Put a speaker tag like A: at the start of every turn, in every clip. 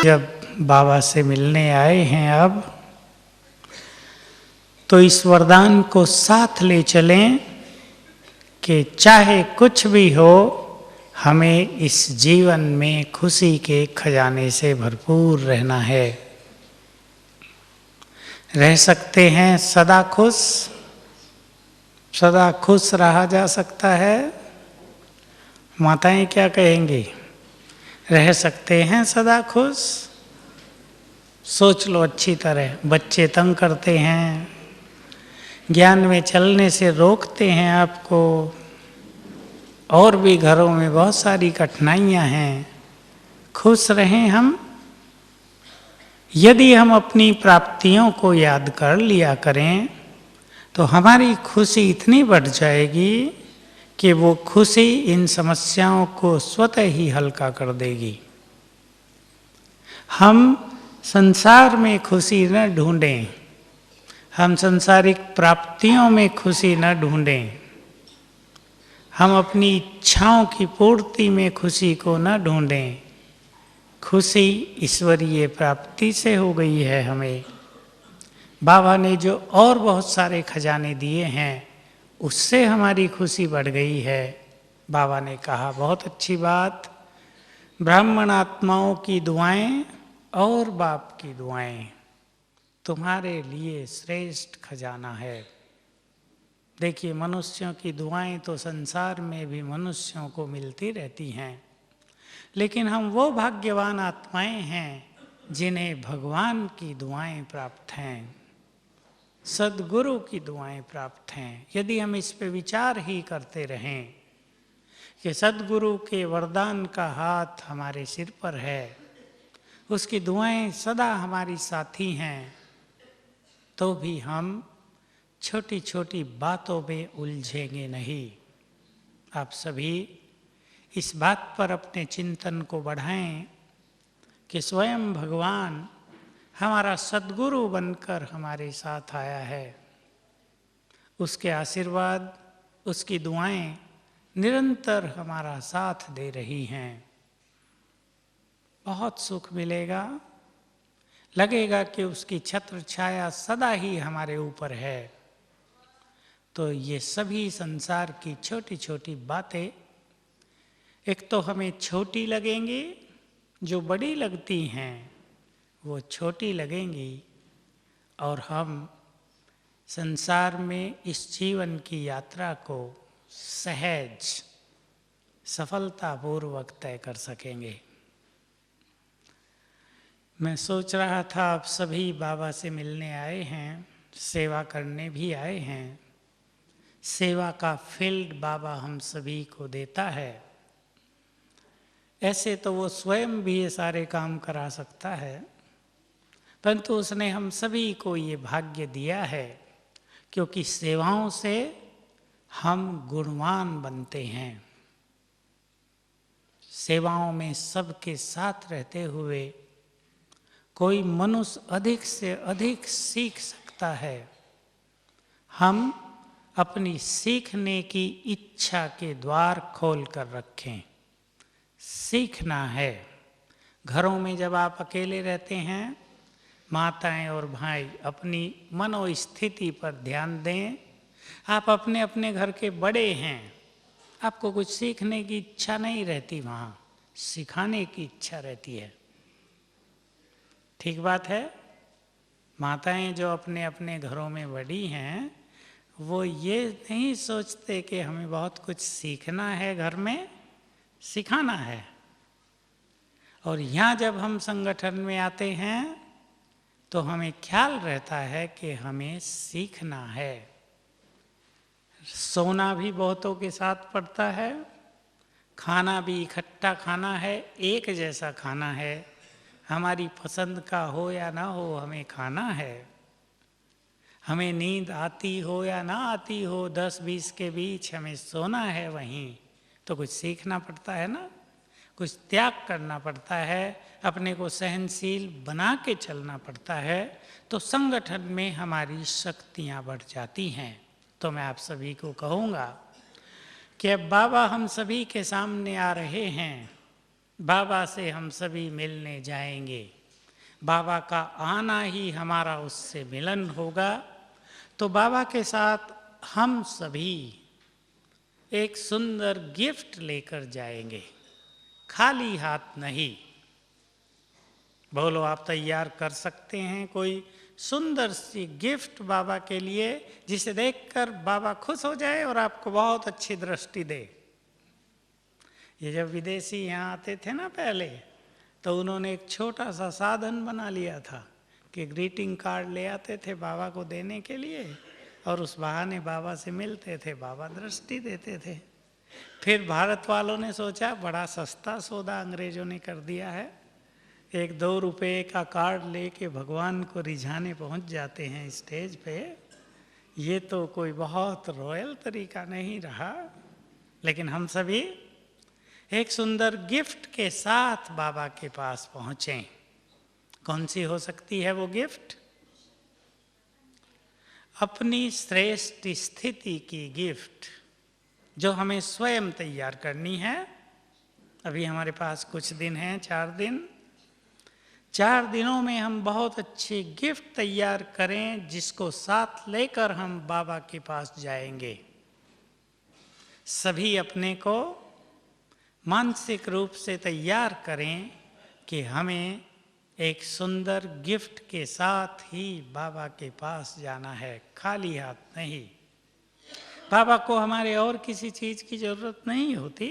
A: जब बाबा से मिलने आए हैं अब, तो इस वरदान को साथ ले चलें कि चाहे कुछ भी हो, हमें इस जीवन में खुशी के खजाने से भरपूर रहना है। रह सकते हैं सदा खुश रहा जा सकता है। माताएं क्या कहेंगी? रह सकते हैं सदा खुश? सोच लो अच्छी तरह। बच्चे तंग करते हैं, ज्ञान में चलने से रोकते हैं आपको, और भी घरों में बहुत सारी कठिनाइयां हैं। खुश रहें हम। यदि हम अपनी प्राप्तियों को याद कर लिया करें तो हमारी खुशी इतनी बढ़ जाएगी कि वो खुशी इन समस्याओं को स्वतः ही हल्का कर देगी। हम संसार में खुशी न ढूंढें, हम सांसारिक प्राप्तियों में खुशी न ढूंढें, हम अपनी इच्छाओं की पूर्ति में खुशी को न ढूंढें। खुशी ईश्वरीय प्राप्ति से हो गई है हमें। बाबा ने जो और बहुत सारे खजाने दिए हैं, उससे हमारी खुशी बढ़ गई है। बाबा ने कहा बहुत अच्छी बात, ब्राह्मण आत्माओं की दुआएं और बाप की दुआएं तुम्हारे लिए श्रेष्ठ खजाना है। देखिए, मनुष्यों की दुआएं तो संसार में भी मनुष्यों को मिलती रहती हैं, लेकिन हम वो भाग्यवान आत्माएं हैं जिन्हें भगवान की दुआएं प्राप्त हैं, सद्गुरु की दुआएं प्राप्त हैं। यदि हम इस पे विचार ही करते रहें कि सद्गुरु के वरदान का हाथ हमारे सिर पर है, उसकी दुआएं सदा हमारी साथी हैं, तो भी हम छोटी छोटी बातों में उलझेंगे नहीं। आप सभी इस बात पर अपने चिंतन को बढ़ाएं कि स्वयं भगवान हमारा सद्गुरु बनकर हमारे साथ आया है। उसके आशीर्वाद, उसकी दुआएं निरंतर हमारा साथ दे रही हैं। बहुत सुख मिलेगा, लगेगा कि उसकी छत्र छाया सदा ही हमारे ऊपर है। तो ये सभी संसार की छोटी छोटी बातें एक तो हमें छोटी लगेंगी, जो बड़ी लगती हैं वो छोटी लगेंगी, और हम संसार में इस जीवन की यात्रा को सहज सफलतापूर्वक तय कर सकेंगे। मैं सोच रहा था, आप सभी बाबा से मिलने आए हैं, सेवा करने भी आए हैं। सेवा का फील्ड बाबा हम सभी को देता है। ऐसे तो वो स्वयं भी ये सारे काम करा सकता है, परंतु उसने हम सभी को ये भाग्य दिया है, क्योंकि सेवाओं से हम गुणवान बनते हैं। सेवाओं में सबके साथ रहते हुए कोई मनुष्य अधिक से अधिक सीख सकता है। हम अपनी सीखने की इच्छा के द्वार खोल कर रखें। सीखना है। घरों में जब आप अकेले रहते हैं, माताएं और भाई अपनी मनोस्थिति पर ध्यान दें। आप अपने अपने घर के बड़े हैं, आपको कुछ सीखने की इच्छा नहीं रहती, वहाँ सिखाने की इच्छा रहती है। ठीक बात है। माताएं जो अपने अपने घरों में बड़ी हैं, वो ये नहीं सोचते कि हमें बहुत कुछ सीखना है, घर में सिखाना है। और यहाँ जब हम संगठन में आते हैं तो हमें ख्याल रहता है कि हमें सीखना है। सोना भी बहुतों के साथ पड़ता है, खाना भी इकट्ठा खाना है, एक जैसा खाना है। हमारी पसंद का हो या ना हो, हमें खाना है। हमें नींद आती हो या ना आती हो, 10-20 के बीच हमें सोना है वहीं। तो कुछ सीखना पड़ता है ना, कुछ त्याग करना पड़ता है, अपने को सहनशील बना के चलना पड़ता है। तो संगठन में हमारी शक्तियाँ बढ़ जाती हैं। तो मैं आप सभी को कहूँगा कि अब बाबा हम सभी के सामने आ रहे हैं, बाबा से हम सभी मिलने जाएंगे। बाबा का आना ही हमारा उससे मिलन होगा। तो बाबा के साथ हम सभी एक सुंदर गिफ्ट लेकर जाएंगे, खाली हाथ नहीं। बोलो, आप तैयार कर सकते हैं कोई सुंदर सी गिफ्ट बाबा के लिए, जिसे देखकर बाबा खुश हो जाए और आपको बहुत अच्छी दृष्टि दे। ये जब विदेशी यहाँ आते थे ना पहले, तो उन्होंने एक छोटा सा साधन बना लिया था कि ग्रीटिंग कार्ड ले आते थे बाबा को देने के लिए, और उस बहाने बाबा से मिलते थे, बाबा दृष्टि देते थे। फिर भारत वालों ने सोचा बड़ा सस्ता सौदा अंग्रेजों ने कर दिया है, 1-2 रुपये का कार्ड लेके भगवान को रिझाने पहुंच जाते हैं स्टेज पे। ये तो कोई बहुत रॉयल तरीका नहीं रहा। लेकिन हम सभी एक सुंदर गिफ्ट के साथ बाबा के पास पहुंचे। कौन सी हो सकती है वो गिफ्ट? अपनी श्रेष्ठ स्थिति की गिफ्ट, जो हमें स्वयं तैयार करनी है। अभी हमारे पास कुछ दिन हैं, 4 दिन। 4 दिनों में हम बहुत अच्छी गिफ्ट तैयार करें, जिसको साथ लेकर हम बाबा के पास जाएंगे। सभी अपने को मानसिक रूप से तैयार करें कि हमें एक सुंदर गिफ्ट के साथ ही बाबा के पास जाना है, खाली हाथ नहीं। बाबा को हमारे और किसी चीज की जरूरत नहीं होती,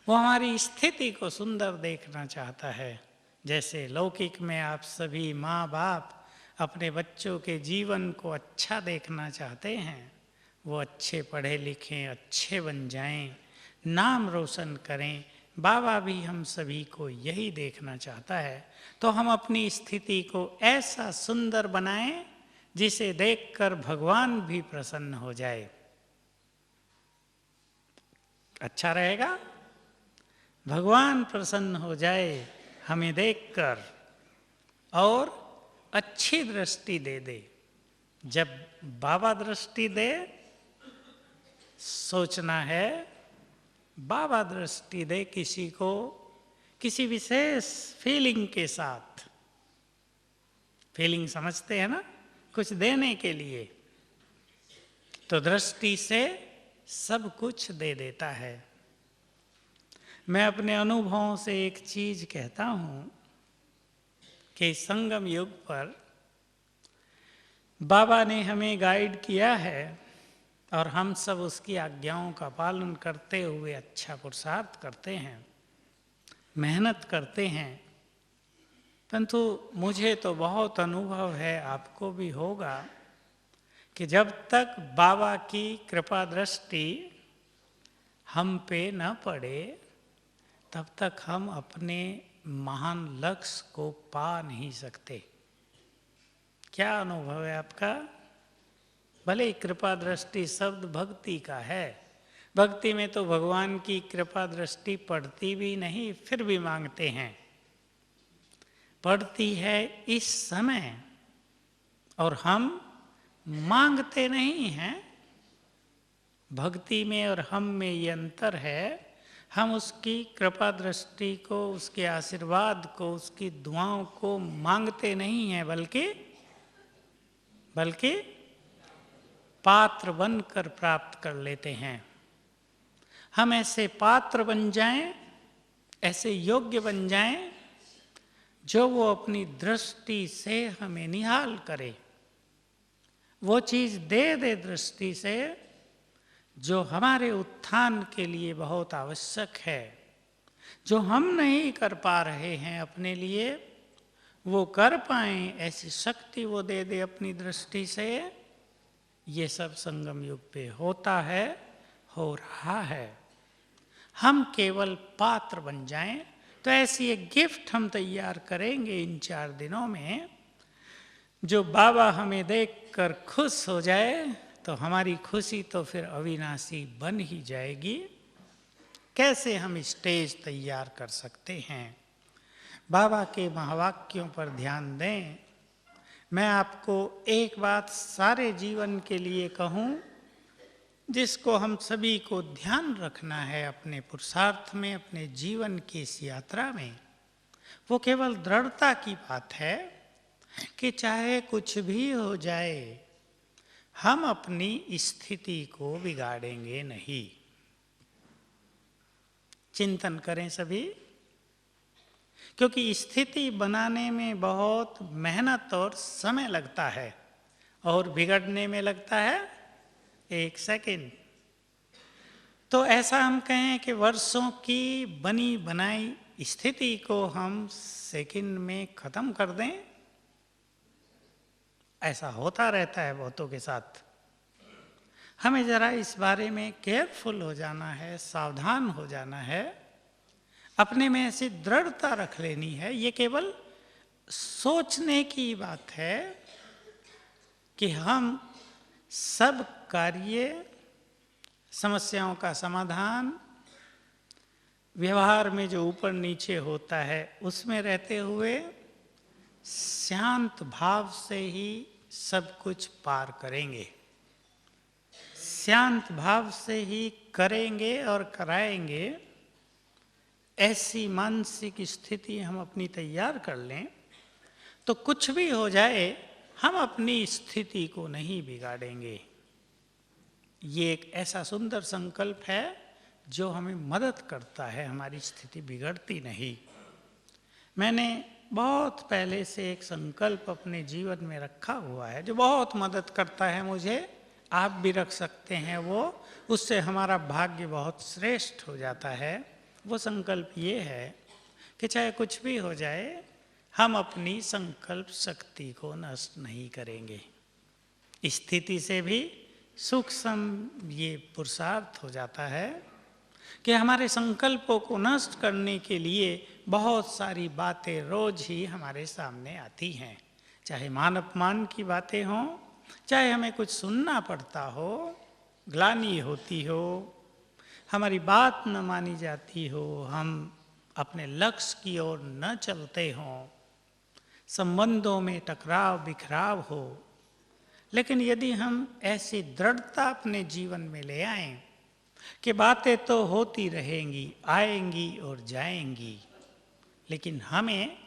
A: वो हमारी स्थिति को सुंदर देखना चाहता है। जैसे लौकिक में आप सभी माँ बाप अपने बच्चों के जीवन को अच्छा देखना चाहते हैं, वो अच्छे पढ़े लिखें, अच्छे बन जाएं, नाम रोशन करें। बाबा भी हम सभी को यही देखना चाहता है। तो हम अपनी स्थिति को ऐसा सुंदर बनाएं जिसे देखकर भगवान भी प्रसन्न हो जाए। अच्छा रहेगा, भगवान प्रसन्न हो जाए हमें देखकर और अच्छी दृष्टि दे दे। जब बाबा दृष्टि दे, सोचना है बाबा दृष्टि दे किसी को किसी विशेष फीलिंग के साथ। फीलिंग समझते हैं ना, कुछ देने के लिए। तो दृष्टि से सब कुछ दे देता है। मैं अपने अनुभवों से एक चीज कहता हूं कि संगम युग पर बाबा ने हमें गाइड किया है और हम सब उसकी आज्ञाओं का पालन करते हुए अच्छा पुरुषार्थ करते हैं, मेहनत करते हैं। परंतु मुझे तो बहुत अनुभव है, आपको भी होगा, कि जब तक बाबा की कृपा दृष्टि हम पे न पड़े, तब तक हम अपने महान लक्ष्य को पा नहीं सकते। क्या अनुभव है आपका? भले ही कृपा दृष्टि शब्द भक्ति का है, भक्ति में तो भगवान की कृपा दृष्टि पड़ती भी नहीं, फिर भी मांगते हैं। पड़ती है इस समय और हम मांगते नहीं हैं। भक्ति में और हम में ये अंतर है। हम उसकी कृपा दृष्टि को, उसके आशीर्वाद को, उसकी दुआओं को मांगते नहीं हैं, बल्कि पात्र बनकर प्राप्त कर लेते हैं। हम ऐसे पात्र बन जाएं, ऐसे योग्य बन जाएं, जो वो अपनी दृष्टि से हमें निहाल करे, वो चीज दे दे दृष्टि से जो हमारे उत्थान के लिए बहुत आवश्यक है। जो हम नहीं कर पा रहे हैं अपने लिए, वो कर पाएं, ऐसी शक्ति वो दे दे अपनी दृष्टि से। ये सब संगम युग पे होता है, हो रहा है। हम केवल पात्र बन जाएं। तो ऐसी एक गिफ्ट हम तैयार करेंगे इन 4 दिनों में, जो बाबा हमें देखकर खुश हो जाए, तो हमारी खुशी तो फिर अविनाशी बन ही जाएगी। कैसे हम स्टेज तैयार कर सकते हैं? बाबा के महावाक्यों पर ध्यान दें। मैं आपको एक बात सारे जीवन के लिए कहूं, जिसको हम सभी को ध्यान रखना है अपने पुरुषार्थ में, अपने जीवन की इस यात्रा में। वो केवल दृढ़ता की बात है कि चाहे कुछ भी हो जाए, हम अपनी स्थिति को बिगाड़ेंगे नहीं। चिंतन करें सभी, क्योंकि स्थिति बनाने में बहुत मेहनत और समय लगता है और बिगड़ने में लगता है 1 सेकंड। तो ऐसा हम कहें कि वर्षों की बनी बनाई स्थिति को हम सेकंड में खत्म कर दें, ऐसा होता रहता है बहुतों के साथ। हमें जरा इस बारे में केयरफुल हो जाना है, सावधान हो जाना है, अपने में ऐसी दृढ़ता रख लेनी है। ये केवल सोचने की बात है कि हम सब कार्य, समस्याओं का समाधान, व्यवहार में जो ऊपर नीचे होता है उसमें रहते हुए शांत भाव से ही सब कुछ पार करेंगे, शांत भाव से ही करेंगे और कराएंगे। ऐसी मानसिक स्थिति हम अपनी तैयार कर लें तो कुछ भी हो जाए हम अपनी स्थिति को नहीं बिगाड़ेंगे। ये एक ऐसा सुंदर संकल्प है जो हमें मदद करता है, हमारी स्थिति बिगड़ती नहीं। मैंने बहुत पहले से एक संकल्प अपने जीवन में रखा हुआ है जो बहुत मदद करता है मुझे, आप भी रख सकते हैं वो, उससे हमारा भाग्य बहुत श्रेष्ठ हो जाता है। वो संकल्प ये है कि चाहे कुछ भी हो जाए हम अपनी संकल्प शक्ति को नष्ट नहीं करेंगे। स्थिति से भी सूक्ष्म ये पुरुषार्थ हो जाता है कि हमारे संकल्पों को नष्ट करने के लिए बहुत सारी बातें रोज ही हमारे सामने आती हैं, चाहे मान अपमान की बातें हों, चाहे हमें कुछ सुनना पड़ता हो, ग्लानि होती हो, हमारी बात न मानी जाती हो, हम अपने लक्ष्य की ओर न चलते हों, संबंधों में टकराव बिखराव हो। लेकिन यदि हम ऐसी दृढ़ता अपने जीवन में ले आएं कि बातें तो होती रहेंगी, आएंगी और जाएंगी, लेकिन हमें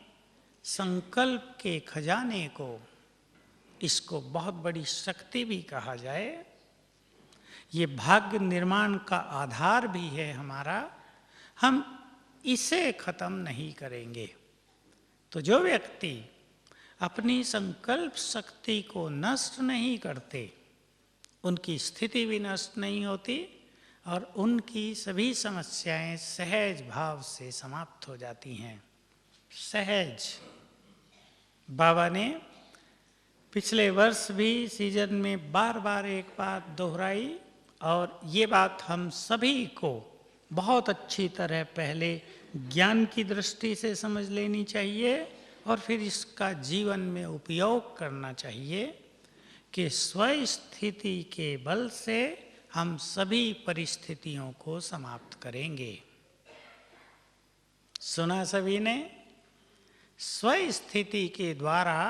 A: संकल्प के खजाने को, इसको बहुत बड़ी शक्ति भी कहा जाए, ये भाग्य निर्माण का आधार भी है हमारा, हम इसे खत्म नहीं करेंगे। तो जो व्यक्ति अपनी संकल्प शक्ति को नष्ट नहीं करते, उनकी स्थिति भी नष्ट नहीं होती और उनकी सभी समस्याएं सहज भाव से समाप्त हो जाती हैं। सहज। बाबा ने पिछले वर्ष भी सीजन में बार बार एक बात दोहराई और ये बात हम सभी को बहुत अच्छी तरह पहले ज्ञान की दृष्टि से समझ लेनी चाहिए और फिर इसका जीवन में उपयोग करना चाहिए कि स्वस्थिति के बल से हम सभी परिस्थितियों को समाप्त करेंगे। सुना सभी ने? स्वस्थिति के द्वारा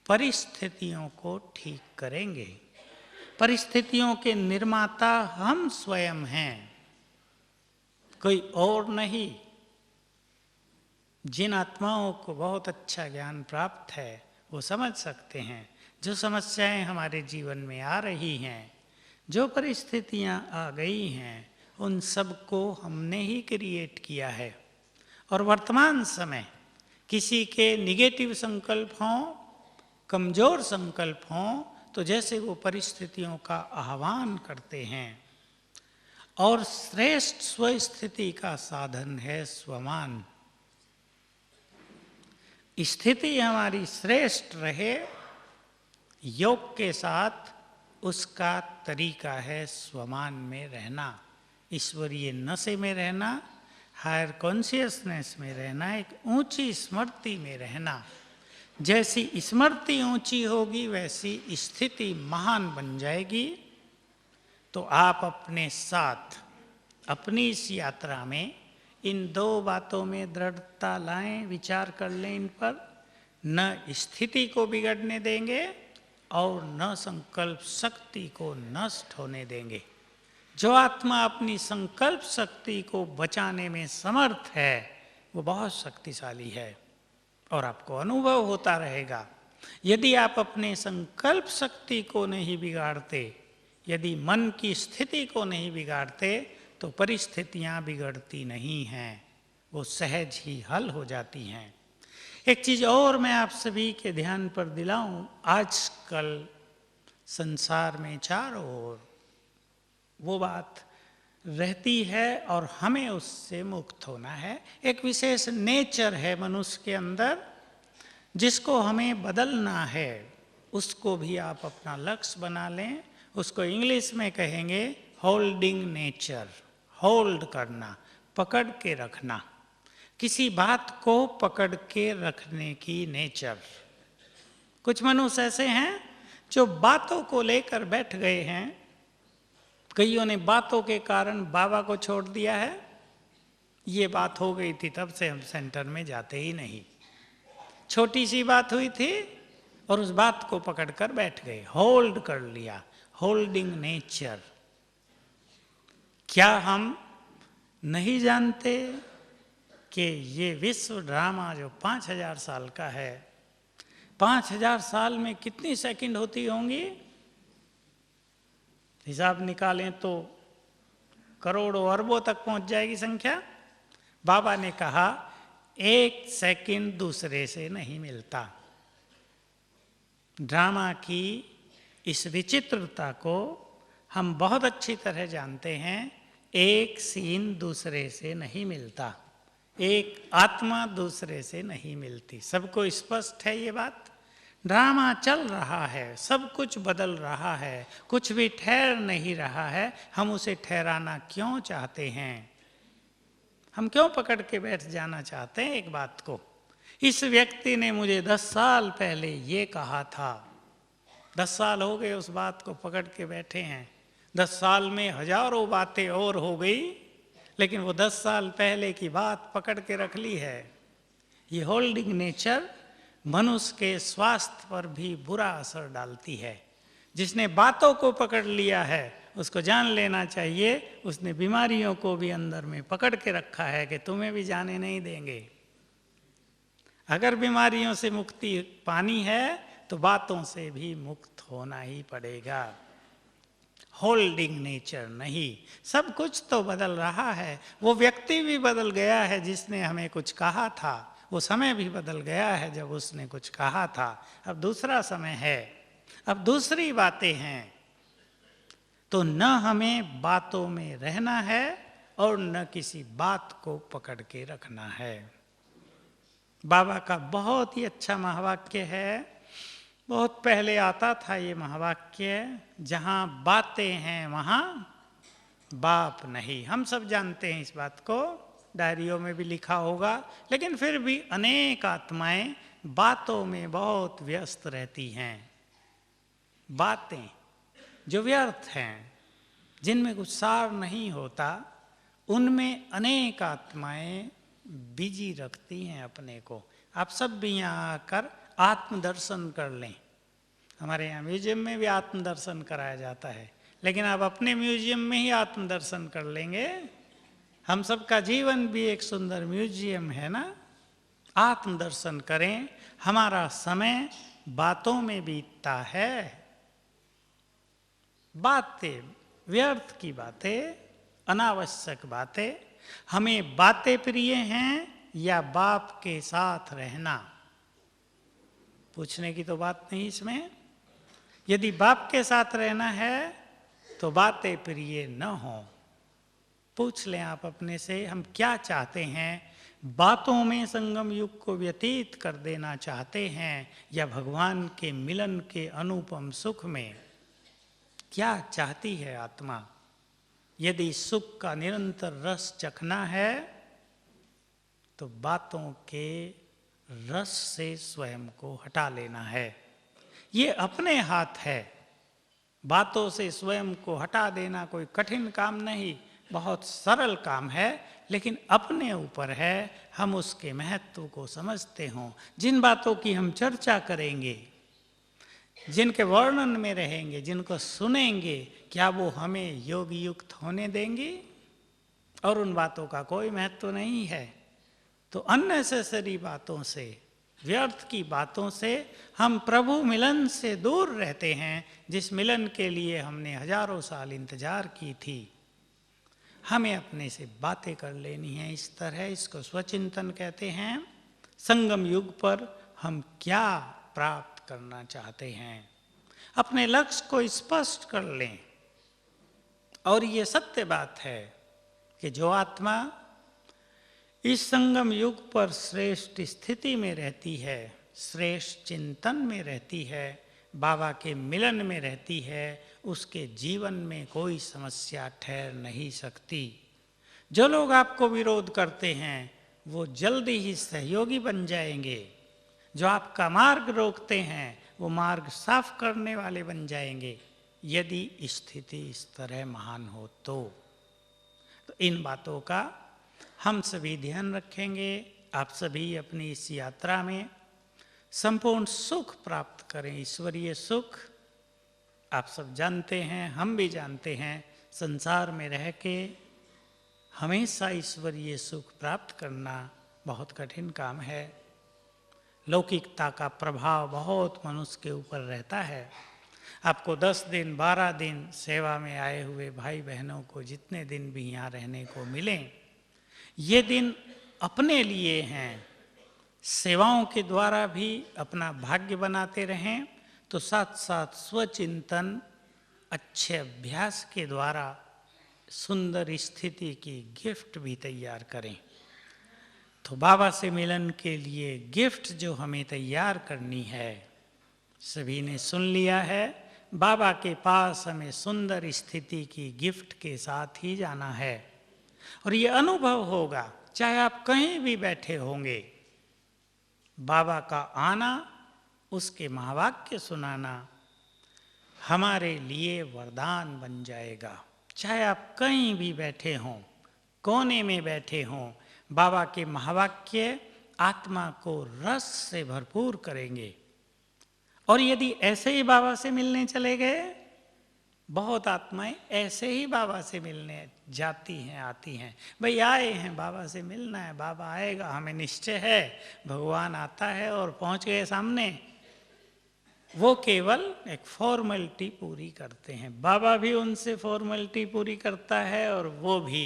A: परिस्थितियों को ठीक करेंगे। परिस्थितियों के निर्माता हम स्वयं हैं, कोई और नहीं। जिन आत्माओं को बहुत अच्छा ज्ञान प्राप्त है वो समझ सकते हैं, जो समस्याएं हमारे जीवन में आ रही हैं, जो परिस्थितियां आ गई हैं, उन सब को हमने ही क्रिएट किया है। और वर्तमान समय किसी के निगेटिव संकल्प हों, कमजोर संकल्प हों, तो जैसे वो परिस्थितियों का आह्वान करते हैं। और श्रेष्ठ स्वस्थिति का साधन है स्वमान। स्थिति हमारी श्रेष्ठ रहे, योग के साथ उसका तरीका है स्वमान में रहना, ईश्वरीय नशे में रहना, हायर कॉन्शियसनेस में रहना, एक ऊंची स्मृति में रहना। जैसी स्मृति ऊंची होगी वैसी स्थिति महान बन जाएगी। तो आप अपने साथ अपनी इस यात्रा में इन दो बातों में दृढ़ता लाएं, विचार कर लें इन पर। न स्थिति को बिगड़ने देंगे और न संकल्प शक्ति को नष्ट होने देंगे। जो आत्मा अपनी संकल्प शक्ति को बचाने में समर्थ है वो बहुत शक्तिशाली है और आपको अनुभव होता रहेगा। यदि आप अपने संकल्प शक्ति को नहीं बिगाड़ते, यदि मन की स्थिति को नहीं बिगाड़ते, तो परिस्थितियां बिगड़ती नहीं हैं, वो सहज ही हल हो जाती हैं। एक चीज और मैं आप सभी के ध्यान पर दिलाऊं, आजकल संसार में चारों ओर वो बात रहती है और हमें उससे मुक्त होना है। एक विशेष नेचर है मनुष्य के अंदर जिसको हमें बदलना है। उसको भी आप अपना लक्ष्य बना लें। उसको इंग्लिश में कहेंगे होल्डिंग नेचर। होल्ड करना, पकड़ के रखना, किसी बात को पकड़ के रखने की नेचर। कुछ मनुष्य ऐसे हैं जो बातों को लेकर बैठ गए हैं। कईयों ने बातों के कारण बाबा को छोड़ दिया है। ये बात हो गई थी, तब से हम सेंटर में जाते ही नहीं। छोटी सी बात हुई थी और उस बात को पकड़कर बैठ गए, होल्ड कर लिया, होल्डिंग नेचर। क्या हम नहीं जानते कि ये विश्व ड्रामा जो 5000 साल का है, 5000 साल में कितनी सेकंड होती होंगी? हिसाब निकालें तो करोड़ों अरबों तक पहुंच जाएगी संख्या। बाबा ने कहा एक सेकंड दूसरे से नहीं मिलता। ड्रामा की इस विचित्रता को हम बहुत अच्छी तरह जानते हैं। एक सीन दूसरे से नहीं मिलता, एक आत्मा दूसरे से नहीं मिलती। सबको स्पष्ट है ये बात। ड्रामा चल रहा है, सब कुछ बदल रहा है, कुछ भी ठहर नहीं रहा है। हम उसे ठहराना क्यों चाहते हैं? हम क्यों पकड़ के बैठ जाना चाहते हैं एक बात को? इस व्यक्ति ने मुझे 10 साल पहले ये कहा था। 10 साल हो गए उस बात को पकड़ के बैठे हैं। 10 साल में हजारों बातें और हो गई, लेकिन वो 10 साल पहले की बात पकड़ के रख ली है। ये होल्डिंग नेचर मनुष्य के स्वास्थ्य पर भी बुरा असर डालती है। जिसने बातों को पकड़ लिया है उसको जान लेना चाहिए उसने बीमारियों को भी अंदर में पकड़ के रखा है कि तुम्हें भी जाने नहीं देंगे। अगर बीमारियों से मुक्ति पानी है तो बातों से भी मुक्त होना ही पड़ेगा। होल्डिंग नेचर नहीं। सब कुछ तो बदल रहा है। वो व्यक्ति भी बदल गया है जिसने हमें कुछ कहा था। वो समय भी बदल गया है जब उसने कुछ कहा था। अब दूसरा समय है, अब दूसरी बातें हैं। तो न हमें बातों में रहना है और न किसी बात को पकड़ के रखना है। बाबा का बहुत ही अच्छा महावाक्य है। बहुत पहले आता था ये महावाक्य, जहाँ बातें हैं वहाँ बाप नहीं। हम सब जानते हैं इस बात को, डायरियों में भी लिखा होगा। लेकिन फिर भी अनेक आत्माएं बातों में बहुत व्यस्त रहती हैं। बातें जो व्यर्थ हैं, जिनमें कुछ सार नहीं होता, उनमें अनेक आत्माएं बिजी रखती हैं अपने को। आप सब भी यहाँ आकर आत्मदर्शन कर लें। हमारे यहाँ म्यूजियम में भी आत्मदर्शन कराया जाता है, लेकिन आप अपने म्यूजियम में ही आत्मदर्शन कर लेंगे। हम सबका जीवन भी एक सुंदर म्यूजियम है ना। आत्मदर्शन करें। हमारा समय बातों में बीतता है। बातें, व्यर्थ की बातें, अनावश्यक बातें। हमें बातें प्रिय हैं या बाप के साथ रहना? पूछने की तो बात नहीं इसमें। यदि बाप के साथ रहना है तो बातें प्रिय न हो। पूछ लें आप अपने से, हम क्या चाहते हैं? बातों में संगम युग को व्यतीत कर देना चाहते हैं या भगवान के मिलन के अनुपम सुख में? क्या चाहती है आत्मा? यदि सुख का निरंतर रस चखना है तो बातों के रस से स्वयं को हटा लेना है। ये अपने हाथ है। बातों से स्वयं को हटा देना कोई कठिन काम नहीं, बहुत सरल काम है, लेकिन अपने ऊपर है हम उसके महत्व को समझते हों। जिन बातों की हम चर्चा करेंगे, जिनके वर्णन में रहेंगे, जिनको सुनेंगे, क्या वो हमें योग युक्त होने देंगे? और उन बातों का कोई महत्व नहीं है। तो अननेसेसरी बातों से, व्यर्थ की बातों से हम प्रभु मिलन से दूर रहते हैं, जिस मिलन के लिए हमने हजारों साल इंतजार की थी। हमें अपने से बातें कर लेनी है इस तरह, इसको स्वचिंतन कहते हैं। संगम युग पर हम क्या प्राप्त करना चाहते हैं, अपने लक्ष्य को स्पष्ट कर लें। और ये सत्य बात है कि जो आत्मा इस संगम युग पर श्रेष्ठ स्थिति में रहती है, श्रेष्ठ चिंतन में रहती है, बाबा के मिलन में रहती है, उसके जीवन में कोई समस्या ठहर नहीं सकती। जो लोग आपको विरोध करते हैं वो जल्दी ही सहयोगी बन जाएंगे। जो आपका मार्ग रोकते हैं वो मार्ग साफ करने वाले बन जाएंगे, यदि स्थिति इस तरह महान हो तो इन बातों का हम सभी ध्यान रखेंगे। आप सभी अपनी इस यात्रा में संपूर्ण सुख प्राप्त करें, ईश्वरीय सुख। आप सब जानते हैं, हम भी जानते हैं, संसार में रह के हमेशा ईश्वरीय सुख प्राप्त करना बहुत कठिन काम है। लौकिकता का प्रभाव बहुत मनुष्य के ऊपर रहता है। आपको 10 दिन 12 दिन सेवा में आए हुए भाई बहनों को जितने दिन भी यहाँ रहने को मिलें, ये दिन अपने लिए हैं। सेवाओं के द्वारा भी अपना भाग्य बनाते रहें, तो साथ साथ स्वचिंतन, अच्छे अभ्यास के द्वारा सुंदर स्थिति की गिफ्ट भी तैयार करें। तो बाबा से मिलन के लिए गिफ्ट जो हमें तैयार करनी है, सभी ने सुन लिया है। बाबा के पास हमें सुंदर स्थिति की गिफ्ट के साथ ही जाना है। और ये अनुभव होगा, चाहे आप कहीं भी बैठे होंगे, बाबा का आना, उसके महावाक्य सुनाना हमारे लिए वरदान बन जाएगा। चाहे आप कहीं भी बैठे हों, कोने में बैठे हों, बाबा के महावाक्य आत्मा को रस से भरपूर करेंगे। और यदि ऐसे ही बाबा से मिलने चले गए, बहुत आत्माएं ऐसे ही बाबा से मिलने जाती हैं, आती हैं, भाई आए हैं बाबा से मिलना है, बाबा आएगा, हमें निश्चय है, भगवान आता है और पहुंच गए सामने। वो केवल एक फॉर्मेलिटी पूरी करते हैं। बाबा भी उनसे फॉर्मेलिटी पूरी करता है और वो भी।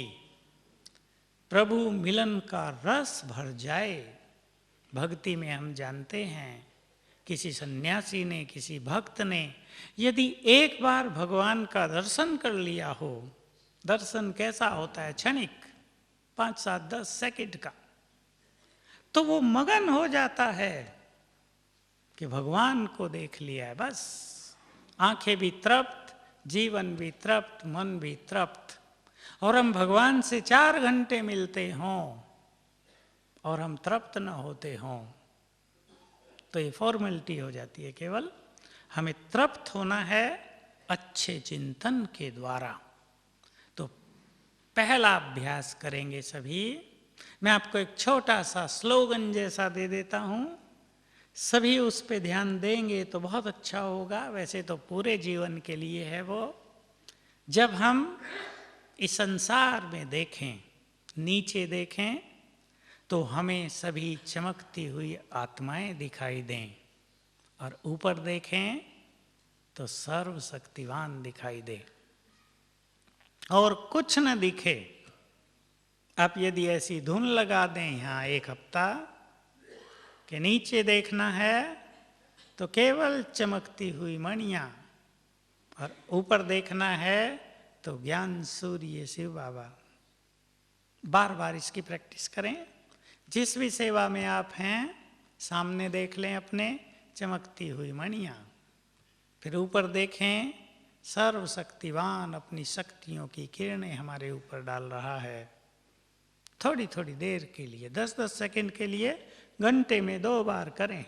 A: प्रभु मिलन का रस भर जाए। भक्ति में हम जानते हैं, किसी सन्यासी ने, किसी भक्त ने यदि एक बार भगवान का दर्शन कर लिया हो, दर्शन कैसा होता है, क्षणिक, 5 7 10 सेकंड का, तो वो मगन हो जाता है कि भगवान को देख लिया है। बस आंखें भी तृप्त, जीवन भी तृप्त, मन भी तृप्त। और हम भगवान से 4 घंटे मिलते हों और हम तृप्त न होते हों, तो ये फॉर्मेलिटी हो जाती है। केवल हमें तृप्त होना है अच्छे चिंतन के द्वारा। तो पहला अभ्यास करेंगे सभी। मैं आपको एक छोटा सा स्लोगन जैसा दे देता हूं, सभी उस पे ध्यान देंगे तो बहुत अच्छा होगा। वैसे तो पूरे जीवन के लिए है वो। जब हम इस संसार में देखें, नीचे देखें, तो हमें सभी चमकती हुई आत्माएं दिखाई दें, और ऊपर देखें तो सर्वशक्तिवान दिखाई दे, और कुछ न दिखे। आप यदि ऐसी धुन लगा दें यहाँ 1 हफ्ता कि नीचे देखना है तो केवल चमकती हुई मणियाँ, और ऊपर देखना है तो ज्ञान सूर्य शिव बाबा। बार बार इसकी प्रैक्टिस करें। जिस भी सेवा में आप हैं, सामने देख लें अपने चमकती हुई मणियाँ, फिर ऊपर देखें सर्वशक्तिवान अपनी शक्तियों की किरणें हमारे ऊपर डाल रहा है। थोड़ी थोड़ी देर के लिए, 10-10 सेकंड के लिए, घंटे में 2 बार करें।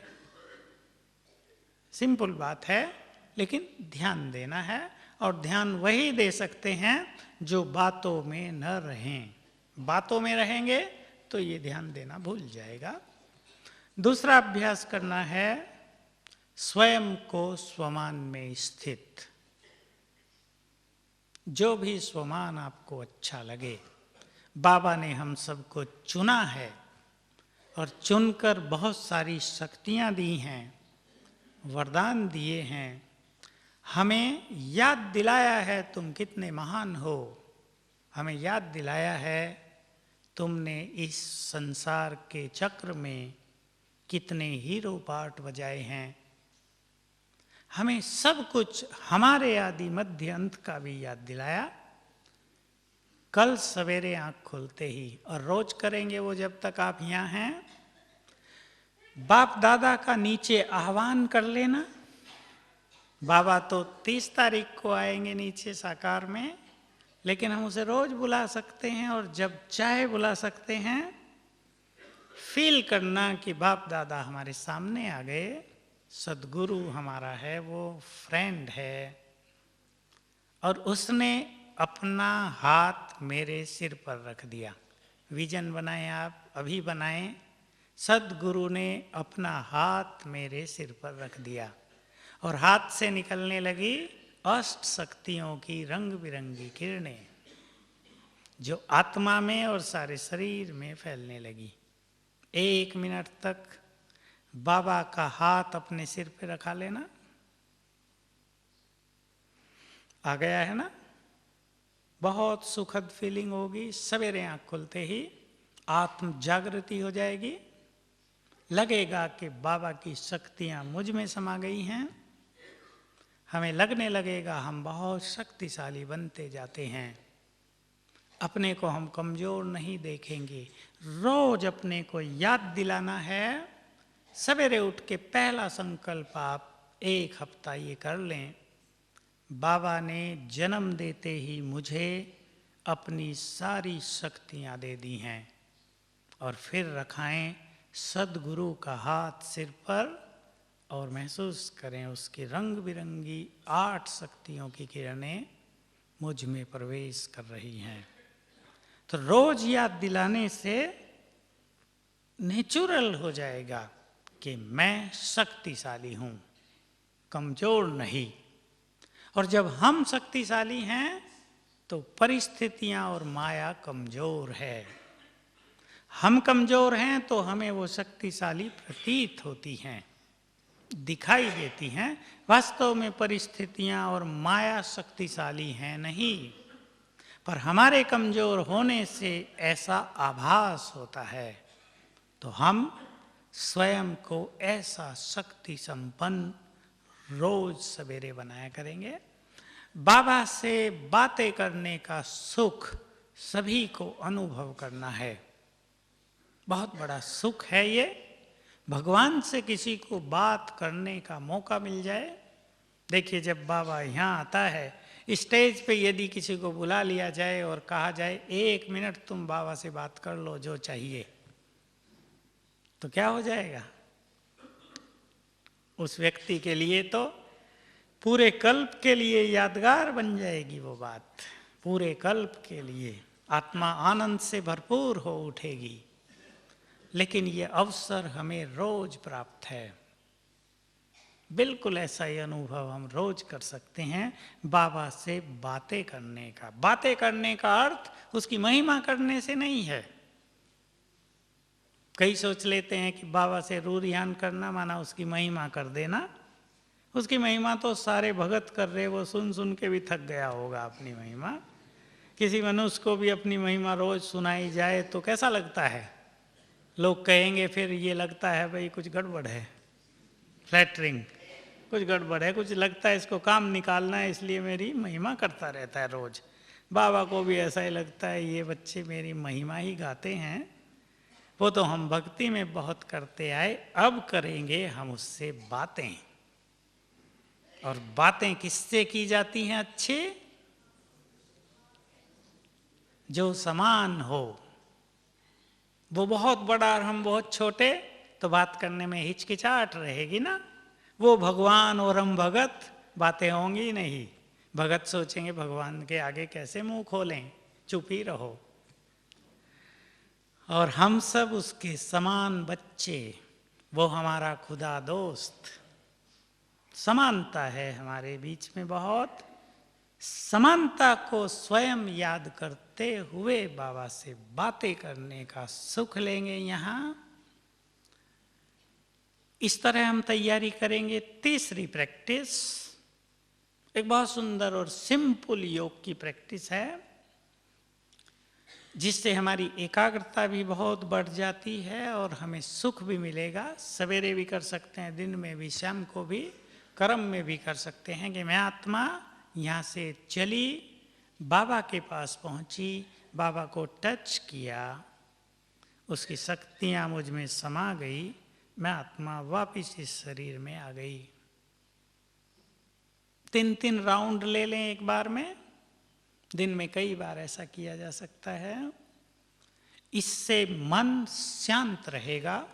A: सिंपल बात है, लेकिन ध्यान देना है। और ध्यान वही दे सकते हैं जो बातों में न रहें। बातों में रहेंगे तो ये ध्यान देना भूल जाएगा। दूसरा अभ्यास करना है स्वयं को स्वमान में स्थित। जो भी स्वमान आपको अच्छा लगे, बाबा ने हम सबको चुना है, और चुनकर बहुत सारी शक्तियाँ दी हैं, वरदान दिए हैं, हमें याद दिलाया है तुम कितने महान हो, हमें याद दिलाया है तुमने इस संसार के चक्र में कितने हीरो पार्ट बजाए हैं। हमें सब कुछ, हमारे आदि मध्य अंत का भी याद दिलाया कल सवेरे आंख खुलते ही, और रोज करेंगे वो जब तक आप यहाँ हैं। बाप दादा का नीचे आह्वान कर लेना। बाबा तो 30 तारीख को आएंगे नीचे साकार में, लेकिन हम उसे रोज बुला सकते हैं और जब चाहे बुला सकते हैं। फील करना कि बाप दादा हमारे सामने आ गए, सदगुरु हमारा है, वो फ्रेंड है, और उसने अपना हाथ मेरे सिर पर रख दिया। विजन बनाएं, आप अभी बनाएं, सदगुरु ने अपना हाथ मेरे सिर पर रख दिया और हाथ से निकलने लगी अष्ट शक्तियों की रंग बिरंगी किरणें, जो आत्मा में और सारे शरीर में फैलने लगी। 1 मिनट तक बाबा का हाथ अपने सिर पे रखा लेना। आ गया है ना? बहुत सुखद फीलिंग होगी। सवेरे आंख खुलते ही आत्म जागृति हो जाएगी। लगेगा कि बाबा की शक्तियां मुझ में समा गई हैं। हमें लगने लगेगा हम बहुत शक्तिशाली बनते जाते हैं। अपने को हम कमजोर नहीं देखेंगे। रोज अपने को याद दिलाना है। सवेरे उठ के पहला संकल्प आप 1 हफ्ता ये कर लें, बाबा ने जन्म देते ही मुझे अपनी सारी शक्तियां दे दी हैं, और फिर रखाएं सदगुरु का हाथ सिर पर और महसूस करें उसकी रंग बिरंगी 8 शक्तियों की किरणें मुझ में प्रवेश कर रही हैं। तो रोज याद दिलाने से नेचुरल हो जाएगा कि मैं शक्तिशाली हूं, कमजोर नहीं। और जब हम शक्तिशाली हैं तो परिस्थितियां और माया कमजोर है। हम कमजोर हैं तो हमें वो शक्तिशाली प्रतीत होती हैं, दिखाई देती हैं। वास्तव में परिस्थितियां और माया शक्तिशाली हैं नहीं, पर हमारे कमजोर होने से ऐसा आभास होता है। तो हम स्वयं को ऐसा शक्ति संपन्न रोज सवेरे बनाया करेंगे। बाबा से बातें करने का सुख सभी को अनुभव करना है। बहुत बड़ा सुख है ये। भगवान से किसी को बात करने का मौका मिल जाए। देखिए, जब बाबा यहाँ आता है, स्टेज पे यदि किसी को बुला लिया जाए और कहा जाए 1 मिनट तुम बाबा से बात कर लो जो चाहिए, तो क्या हो जाएगा? उस व्यक्ति के लिए तो पूरे कल्प के लिए यादगार बन जाएगी वो बात। पूरे कल्प के लिए आत्मा आनंद से भरपूर हो उठेगी। लेकिन ये अवसर हमें रोज प्राप्त है। बिल्कुल ऐसा ही अनुभव हम रोज कर सकते हैं बाबा से बातें करने का। बातें करने का अर्थ उसकी महिमा करने से नहीं है। कई सोच लेते हैं कि बाबा से रूरियान करना माना उसकी महिमा कर देना। उसकी महिमा तो सारे भगत कर रहे, वो सुन सुन के भी थक गया होगा अपनी महिमा। किसी मनुष्य को भी अपनी महिमा रोज सुनाई जाए तो कैसा लगता है? लोग कहेंगे फिर ये लगता है भाई कुछ गड़बड़ है, फ्लैटरिंग, कुछ गड़बड़ है, कुछ लगता है इसको काम निकालना है इसलिए मेरी महिमा करता रहता है रोज। बाबा को भी ऐसा ही लगता है ये बच्चे मेरी महिमा ही गाते हैं। वो तो हम भक्ति में बहुत करते आए, अब करेंगे हम उससे बातें। और बातें किससे की जाती हैं? अच्छे जो समान हो। वो बहुत बड़ा और हम बहुत छोटे तो बात करने में हिचकिचाहट रहेगी ना। वो भगवान और हम भगत, बातें होंगी नहीं। भगत सोचेंगे भगवान के आगे कैसे मुंह खोलें, चुप ही रहो। और हम सब उसके समान बच्चे, वो हमारा खुदा दोस्त। समानता है हमारे बीच में बहुत। समानता को स्वयं याद करते हुए बाबा से बातें करने का सुख लेंगे यहाँ। इस तरह हम तैयारी करेंगे। तीसरी प्रैक्टिस एक बहुत सुंदर और सिंपल योग की प्रैक्टिस है, जिससे हमारी एकाग्रता भी बहुत बढ़ जाती है और हमें सुख भी मिलेगा। सवेरे भी कर सकते हैं, दिन में भी, शाम को भी, कर्म में भी कर सकते हैं कि मैं आत्मा यहाँ से चली, बाबा के पास पहुँची, बाबा को टच किया, उसकी शक्तियाँ मुझ में समा गई, मैं आत्मा वापिस इस शरीर में आ गई। 3-3 राउंड ले लें एक बार में, दिन में कई बार ऐसा किया जा सकता है। इससे मन शांत रहेगा,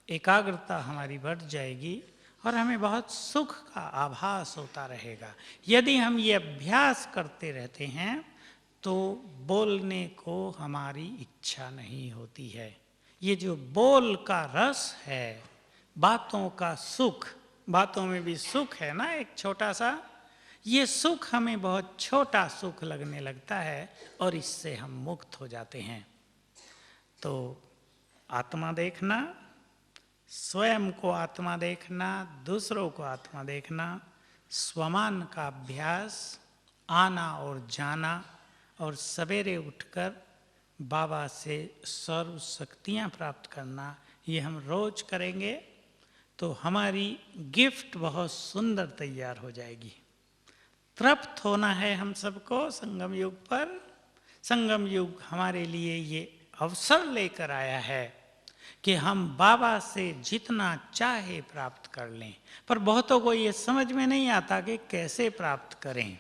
A: एकाग्रता हमारी बढ़ जाएगी और हमें बहुत सुख का आभास होता रहेगा। यदि हम ये अभ्यास करते रहते हैं तो बोलने को हमारी इच्छा नहीं होती है। ये जो बोल का रस है, बातों का सुख, बातों में भी सुख है ना एक छोटा सा, ये सुख हमें बहुत छोटा सुख लगने लगता है और इससे हम मुक्त हो जाते हैं। तो आत्मा देखना, स्वयं को आत्मा देखना, दूसरों को आत्मा देखना, स्वमान का अभ्यास, आना और जाना, और सवेरे उठकर बाबा से सर्व शक्तियाँ प्राप्त करना, ये हम रोज करेंगे तो हमारी गिफ्ट बहुत सुंदर तैयार हो जाएगी। तृप्त होना है हम सबको संगम युग पर। संगम युग हमारे लिए ये अवसर लेकर आया है कि हम बाबा से जितना चाहे प्राप्त कर लें, पर बहुतों को ये समझ में नहीं आता कि कैसे प्राप्त करें।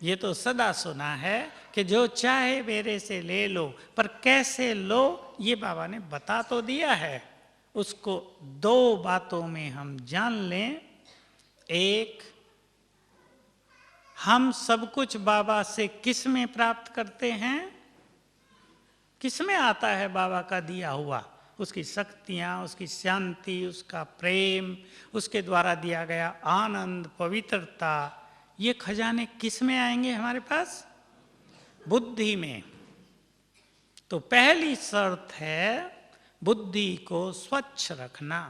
A: ये तो सदा सुना है कि जो चाहे मेरे से ले लो, पर कैसे लो ये बाबा ने बता तो दिया है। उसको 2 बातों में हम जान लें। एक, हम सब कुछ बाबा से किस में प्राप्त करते हैं? किस में आता है बाबा का दिया हुआ? उसकी शक्तियाँ, उसकी शांति, उसका प्रेम, उसके द्वारा दिया गया आनंद, पवित्रता, ये खजाने किस में आएंगे हमारे पास? बुद्धि में। तो पहली शर्त है बुद्धि को स्वच्छ रखना।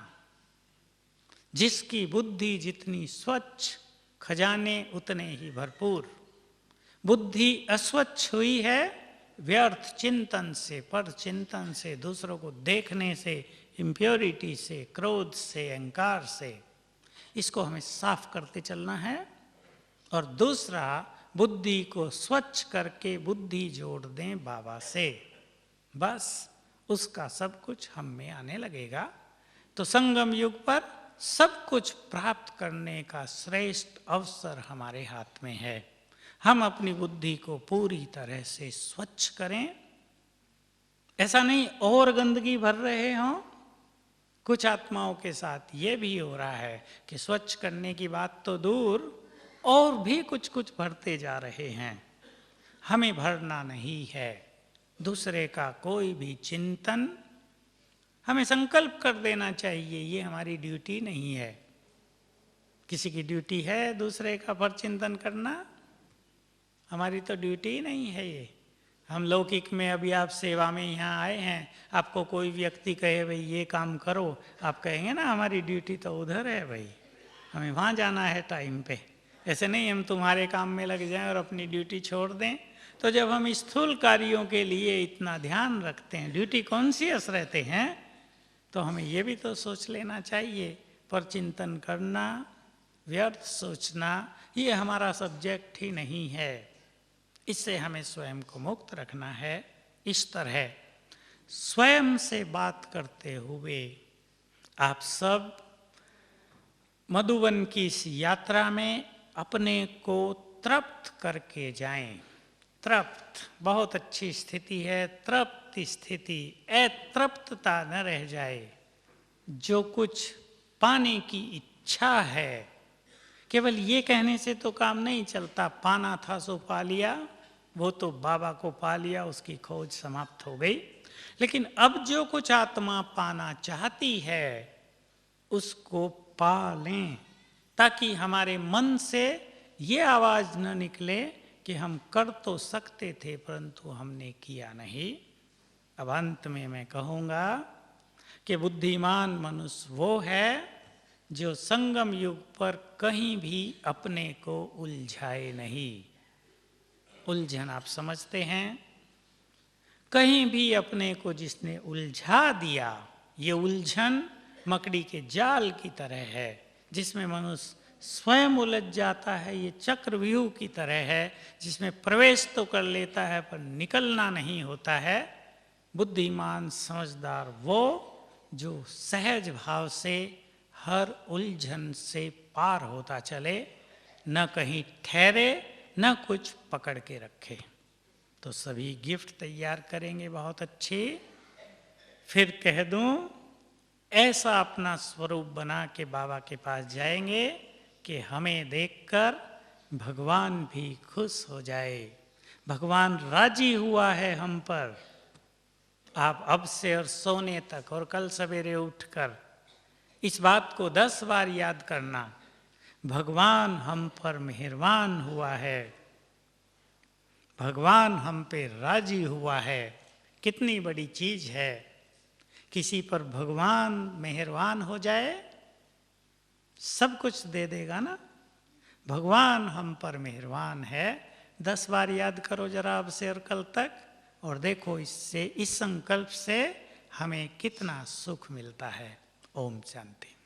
A: जिसकी बुद्धि जितनी स्वच्छ, खजाने उतने ही भरपूर। बुद्धि अस्वच्छ हुई है व्यर्थ चिंतन से, पर चिंतन से, दूसरों को देखने से, इम्प्योरिटी से, क्रोध से, अहंकार से, इसको हमें साफ करते चलना है। और दूसरा, बुद्धि को स्वच्छ करके बुद्धि जोड़ दें बाबा से, बस उसका सब कुछ हम में आने लगेगा। तो संगम युग पर सब कुछ प्राप्त करने का श्रेष्ठ अवसर हमारे हाथ में है। हम अपनी बुद्धि को पूरी तरह से स्वच्छ करें। ऐसा नहीं और गंदगी भर रहे हों। कुछ आत्माओं के साथ ये भी हो रहा है कि स्वच्छ करने की बात तो दूर, और भी कुछ कुछ भरते जा रहे हैं। हमें भरना नहीं है। दूसरे का कोई भी चिंतन, हमें संकल्प कर देना चाहिए ये हमारी ड्यूटी नहीं है। किसी की ड्यूटी है दूसरे का पर चिंतन करना? हमारी तो ड्यूटी ही नहीं है ये। हम लौकिक में अभी आप सेवा में यहाँ आए हैं, आपको कोई व्यक्ति कहे भाई ये काम करो, आप कहेंगे ना हमारी ड्यूटी तो उधर है भाई, हमें वहाँ जाना है टाइम पे। ऐसे नहीं हम तुम्हारे काम में लग जाएं और अपनी ड्यूटी छोड़ दें। तो जब हम स्थूल कार्यों के लिए इतना ध्यान रखते हैं, ड्यूटी कॉन्शियस रहते हैं, तो हमें ये भी तो सोच लेना चाहिए पर चिंतन करना, व्यर्थ सोचना, ये हमारा सब्जेक्ट ही नहीं है। इससे हमें स्वयं को मुक्त रखना है। इस तरह स्वयं से बात करते हुए आप सब मधुबन की इस यात्रा में अपने को तृप्त करके जाएं। तृप्त बहुत अच्छी स्थिति है, तृप्त स्थिति, अतृप्तता न रह जाए। जो कुछ पाने की इच्छा है, केवल ये कहने से तो काम नहीं चलता, पाना था सो पा लिया, वो तो बाबा को पा लिया, उसकी खोज समाप्त हो गई। लेकिन अब जो कुछ आत्मा पाना चाहती है उसको पा लें, ताकि हमारे मन से ये आवाज़ न निकले कि हम कर तो सकते थे परंतु हमने किया नहीं। अब अंत में मैं कहूँगा, कि बुद्धिमान मनुष्य वो है जो संगम युग पर कहीं भी अपने को उलझाए नहीं। उलझन आप समझते हैं, कहीं भी अपने को जिसने उलझा दिया, ये उलझन मकड़ी के जाल की तरह है जिसमें मनुष्य स्वयं उलझ जाता है। ये चक्रव्यूह की तरह है जिसमें प्रवेश तो कर लेता है पर निकलना नहीं होता है। बुद्धिमान समझदार वो जो सहज भाव से हर उलझन से पार होता चले, न कहीं ठहरे न कुछ पकड़ के रखे। तो सभी गिफ्ट तैयार करेंगे बहुत अच्छे। फिर कह दूं, ऐसा अपना स्वरूप बना के बाबा के पास जाएंगे कि हमें देखकर भगवान भी खुश हो जाए। भगवान राजी हुआ है हम पर। आप अब से और सोने तक और कल सवेरे उठकर इस बात को 10 बार याद करना, भगवान हम पर मेहरबान हुआ है, भगवान हम पे राजी हुआ है। कितनी बड़ी चीज है, किसी पर भगवान मेहरबान हो जाए सब कुछ दे देगा ना। भगवान हम पर मेहरबान है, 10 बार याद करो जरा अब से और कल तक, और देखो इससे, इस संकल्प से हमें कितना सुख मिलता है। ओम शांति।